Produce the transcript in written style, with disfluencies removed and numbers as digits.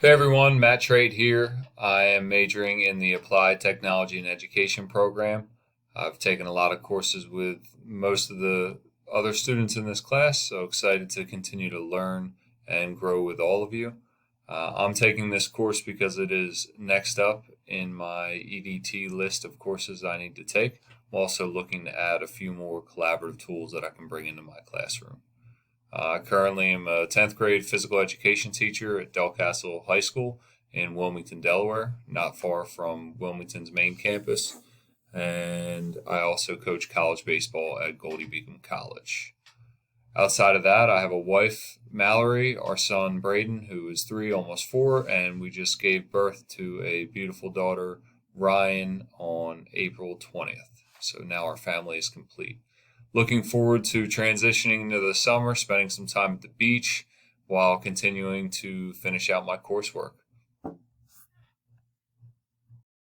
Hey everyone, Matt Trade here. I am majoring in the Applied Technology and Education program. I've taken a lot of courses with most of the other students in this class, so excited to continue to learn and grow with all of you. I'm taking this course because it is next up in my EDT list of courses I need to take. I'm also looking to add a few more collaborative tools that I can bring into my classroom. I currently am a 10th grade physical education teacher at Delcastle High School in Wilmington, Delaware, not far from Wilmington's main campus. And I also coach college baseball at Goldie Beacom College. Outside of that, I have a wife, Mallory, our son, Braden, who is 3, almost 4, and we just gave birth to a beautiful daughter, Ryan, on April 20th. So now our family is complete. Looking forward to transitioning into the summer, spending some time at the beach while continuing to finish out my coursework.